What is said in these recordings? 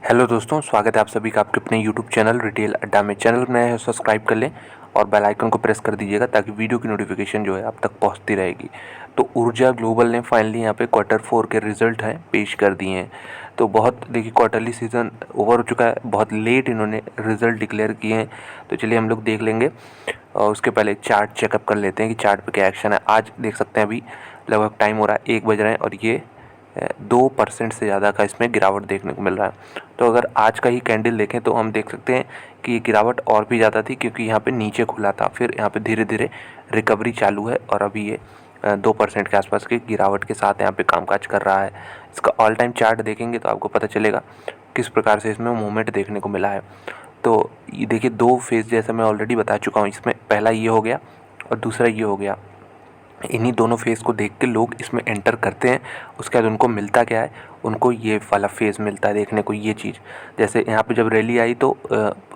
Hello दोस्तों, स्वागत है आप सभी का आपके अपने यूट्यूब चैनल रिटेल अड्डा में। चैनल नया है सब्सक्राइब कर लें और बेल आइकन को प्रेस कर दीजिएगा ताकि वीडियो की नोटिफिकेशन जो है आप तक पहुंचती रहेगी। तो ऊर्जा ग्लोबल ने फाइनली यहाँ पे क्वार्टर 4 के रिजल्ट हैं पेश कर दिए हैं। तो बहुत देखिए क्वार्टरली सीजन ओवर हो चुका है, बहुत लेट इन्होंने रिजल्ट डिक्लेयर किए हैं। तो चलिए हम लोग देख लेंगे और उसके पहले एक चार्ट चेकअप कर लेते हैं कि चार्ट पे क्या एक्शन है। आज देख सकते हैं अभी लगभग टाइम हो रहा है 1 बज रहे हैं और ये 2% से ज़्यादा का इसमें गिरावट देखने को मिल रहा है। तो अगर आज का ही कैंडल देखें तो हम देख सकते हैं कि ये गिरावट और भी ज़्यादा थी, क्योंकि यहाँ पे नीचे खुला था, फिर यहाँ पे धीरे धीरे रिकवरी चालू है और अभी ये 2% के आसपास की गिरावट के साथ यहाँ पे कामकाज कर रहा है। इसका ऑल टाइम चार्ट देखेंगे तो आपको पता चलेगा किस प्रकार से इसमें मूवमेंट देखने को मिला है। तो ये देखिए 2 फेज़ जैसा मैं ऑलरेडी बता चुका हूँ, इसमें पहला ये हो गया और दूसरा ये हो गया। इन्हीं दोनों फेज़ को देख के लोग इसमें एंटर करते हैं। उसके बाद उनको मिलता क्या है, उनको ये वाला फेज़ मिलता है देखने को, ये चीज़। जैसे यहाँ पे जब रैली आई तो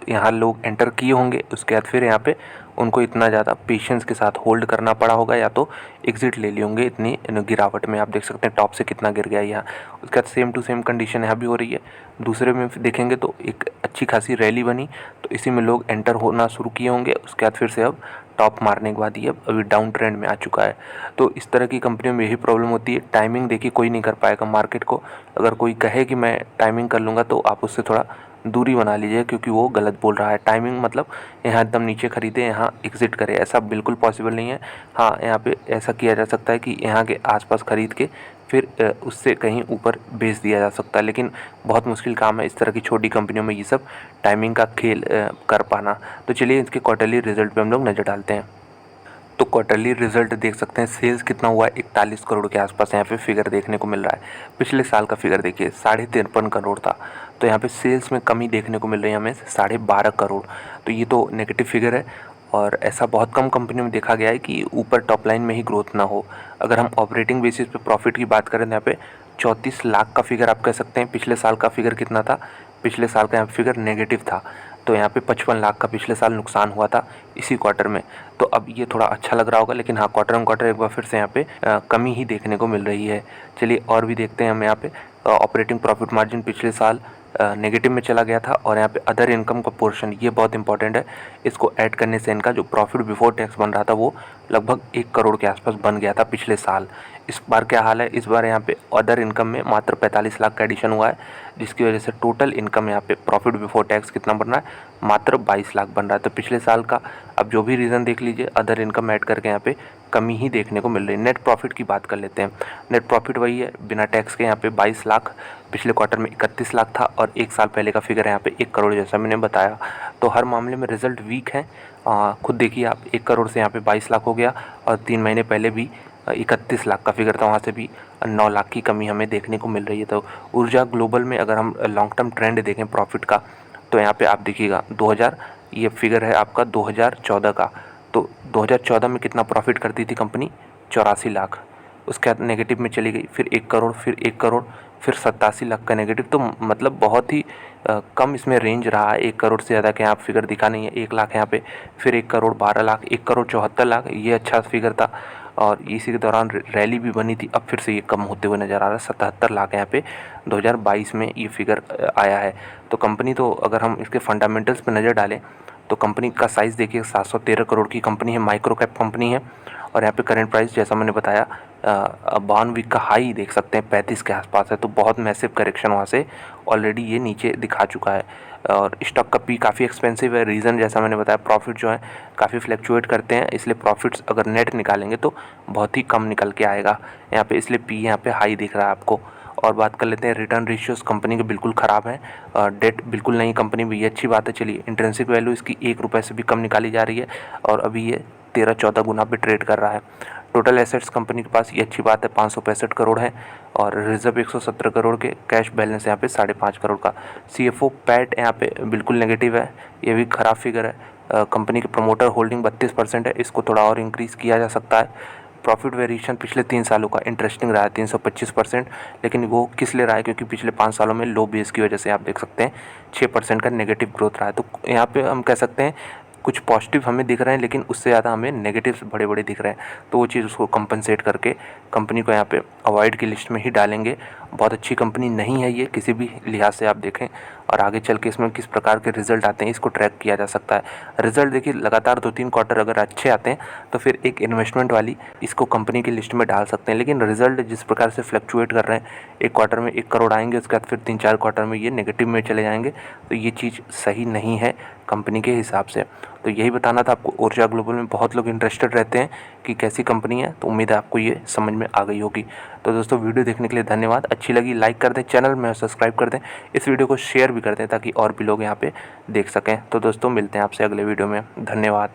यहाँ लोग एंटर किए होंगे, उसके बाद फिर यहाँ पे उनको इतना ज़्यादा पेशेंस के साथ होल्ड करना पड़ा होगा या तो एग्ज़िट ले लिए होंगे इतनी गिरावट में। आप देख सकते हैं टॉप से कितना गिर गया यहाँ। उसके बाद सेम टू सेम कंडीशन यहाँ भी हो रही है। दूसरे में देखेंगे तो एक अच्छी खासी रैली बनी, तो इसी में लोग एंटर होना शुरू किए होंगे। उसके बाद फिर से अब टॉप मारने के बाद ये अभी डाउन ट्रेंड में आ चुका है। तो इस तरह की कंपनियों में यही प्रॉब्लम होती है। टाइमिंग देखिए कोई नहीं कर पाएगा मार्केट को। अगर कोई कहे कि मैं टाइमिंग कर लूँगा तो आप उससे थोड़ा दूरी बना लीजिए, क्योंकि वो गलत बोल रहा है। टाइमिंग मतलब यहाँ एकदम नीचे खरीदे यहाँ एग्ज़िट करे, ऐसा बिल्कुल पॉसिबल नहीं है। हाँ, यहाँ पे ऐसा किया जा सकता है कि यहाँ के आसपास ख़रीद के फिर उससे कहीं ऊपर बेच दिया जा सकता है, लेकिन बहुत मुश्किल काम है इस तरह की छोटी कंपनियों में ये सब टाइमिंग का खेल कर पाना। तो चलिए इसके क्वार्टरली रिजल्ट पे हम लोग नज़र डालते हैं। तो क्वार्टरली रिजल्ट देख सकते हैं, सेल्स कितना हुआ है 41 करोड़ के आसपास यहाँ पे फिगर देखने को मिल रहा है। पिछले साल का फिगर देखिए 53.5 करोड़ था, तो यहाँ पे सेल्स में कमी देखने को मिल रही है हमें 12.5 करोड़। तो ये तो नेगेटिव फिगर है और ऐसा बहुत कम कंपनियों में देखा गया है कि ऊपर टॉप लाइन में ही ग्रोथ ना हो। अगर हम ऑपरेटिंग बेसिस पे प्रॉफिट की बात करें तो यहाँ पे 34 लाख का फिगर आप कह सकते हैं। पिछले साल का फिगर कितना था, पिछले साल का यहाँ फिगर नेगेटिव था। तो यहाँ पे 55 लाख का पिछले साल नुकसान हुआ था इसी क्वार्टर में। तो अब ये थोड़ा अच्छा लग रहा होगा, लेकिन हाँ क्वार्टर ऑन क्वार्टर एक बार फिर से यहाँ पे कमी ही देखने को मिल रही है। चलिए और भी देखते हैं हम यहाँ पे। ऑपरेटिंग प्रॉफिट मार्जिन पिछले साल नेगेटिव में चला गया था और यहाँ पे अदर इनकम का पोर्शन, ये बहुत इंपॉर्टेंट है। इसको ऐड करने से इनका जो प्रॉफिट बिफोर टैक्स बन रहा था वो लगभग 1 करोड़ के आसपास बन गया था पिछले साल। इस बार क्या हाल है, इस बार यहाँ पे अदर इनकम में मात्र 45 लाख का एडिशन हुआ है, जिसकी वजह से टोटल इनकम यहाँ पे प्रॉफिट बिफोर टैक्स कितना बन रहा है, मात्र 22 लाख बन रहा है। तो पिछले साल का अब जो भी रीज़न देख लीजिए, अदर इनकम ऐड करके यहाँ पे कमी ही देखने को मिल रही है। नेट प्रॉफिट की बात कर लेते हैं। नेट प्रॉफिट वही है बिना टैक्स के, यहाँ पे 22 लाख, पिछले क्वार्टर में 31 लाख था और 1 साल पहले का फिगर है यहाँ पे 1 करोड़ जैसा मैंने बताया। तो हर मामले में रिजल्ट वीक है। खुद देखिए आप, 1 करोड़ से यहाँ पे 22 लाख हो गया और 3 महीने पहले भी 31 लाख का फिगर था, वहाँ से भी 9 लाख की कमी हमें देखने को मिल रही है। तो ऊर्जा ग्लोबल में अगर हम लॉन्ग टर्म ट्रेंड देखें प्रॉफिट का, तो यहाँ पे आप देखिएगा 2000, ये फिगर है आपका 2014 का। तो 2014 में कितना प्रॉफिट करती थी कंपनी, 84 लाख। उसके बाद नेगेटिव में चली गई, फिर 1 करोड़, फिर 1 करोड़, फिर 87 लाख का नेगेटिव। तो मतलब बहुत ही कम इसमें रेंज रहा है। 1 करोड़ से ज़्यादा के यहाँ फिगर दिखा नहीं है। 1 लाख यहाँ पे, फिर 1 करोड़ 12 लाख, 1 करोड़ 74 लाख, ये अच्छा फिगर था और इसी के दौरान रैली भी बनी थी। अब फिर से ये कम होते हुए नज़र आ रहा है। 77 लाख यहाँ पे 2022 में ये फिगर आया है। तो कंपनी तो अगर हम इसके फंडामेंटल्स पे नज़र डालें तो कंपनी का साइज़ देखिए 713 करोड़ की कंपनी है, माइक्रो कैप कंपनी है। और यहाँ पे करंट प्राइस जैसा मैंने बताया 52 वीक का हाई देख सकते हैं 35 के आसपास है। तो बहुत मैसिव करेक्शन वहाँ से ऑलरेडी ये नीचे दिखा चुका है और स्टॉक का भी काफ़ी एक्सपेंसिव है। रीज़न जैसा मैंने बताया, प्रॉफिट जो है काफ़ी फ्लैक्चुएट करते हैं, इसलिए प्रॉफिट्स अगर नेट निकालेंगे तो बहुत ही कम निकल के आएगा यहाँ पे, इसलिए पी यहाँ पे हाई दिख रहा है आपको। और बात कर लेते हैं रिटर्न रेशियोज़ कंपनी के बिल्कुल ख़राब है। डेट बिल्कुल नहीं कंपनी में, ये अच्छी बात है। चलिए इंट्रिंसिक वैल्यू इसकी 1 रुपये से भी कम निकाली जा रही है और अभी ये 13-14 गुना पे ट्रेड कर रहा है। टोटल एसेट्स कंपनी के पास, ये अच्छी बात है, 565 करोड़ है और रिजर्व 117 करोड़ के, कैश बैलेंस यहाँ पे 5.5 करोड़ का। CFO पैट यहाँ पे बिल्कुल नेगेटिव है, ये भी ख़राब फिगर है। कंपनी के प्रमोटर होल्डिंग 32% है, इसको थोड़ा और इंक्रीज़ किया जा सकता है। प्रॉफिट वेरिएशन पिछले 3 सालों का इंटरेस्टिंग रहा है 325%, लेकिन वो किस लिए रहा है, क्योंकि पिछले 5 सालों में लो बेस की वजह से आप देख सकते हैं 6% का नेगेटिव ग्रोथ रहा है। तो यहाँ पे हम कह सकते हैं कुछ पॉजिटिव हमें दिख रहे हैं, लेकिन उससे ज़्यादा हमें नेगेटिव्स बड़े बड़े दिख रहे हैं। तो वो चीज़ उसको कंपनसेट करके कंपनी को यहाँ पे अवॉइड की लिस्ट में ही डालेंगे बहुत अच्छी कंपनी नहीं है ये किसी भी लिहाज से आप देखें, और आगे चल के इसमें किस प्रकार के रिज़ल्ट आते हैं इसको ट्रैक किया जा सकता है। रिज़ल्ट देखिए लगातार 2-3 क्वार्टर अगर अच्छे आते हैं तो फिर एक इन्वेस्टमेंट वाली इसको कंपनी की लिस्ट में डाल सकते हैं, लेकिन रिज़ल्ट जिस प्रकार से फ्लक्चुएट कर रहे हैं, एक क्वार्टर में 1 करोड़ आएंगे, उसके बाद फिर 3-4 क्वार्टर में ये नेगेटिव में चले जाएंगे, तो ये चीज़ सही नहीं है कंपनी के हिसाब से। तो यही बताना था आपको। ऊर्जा ग्लोबल में बहुत लोग इंटरेस्टेड रहते हैं कि कैसी कंपनी है, तो उम्मीद है आपको ये समझ में आ गई होगी। तो दोस्तों वीडियो देखने के लिए धन्यवाद। अच्छी लगी लाइक कर दें, चैनल में सब्सक्राइब कर दें, इस वीडियो को शेयर भी कर दें ताकि और भी लोग यहाँ पे देख सकें। तो दोस्तों मिलते हैं आपसे अगले वीडियो में। धन्यवाद।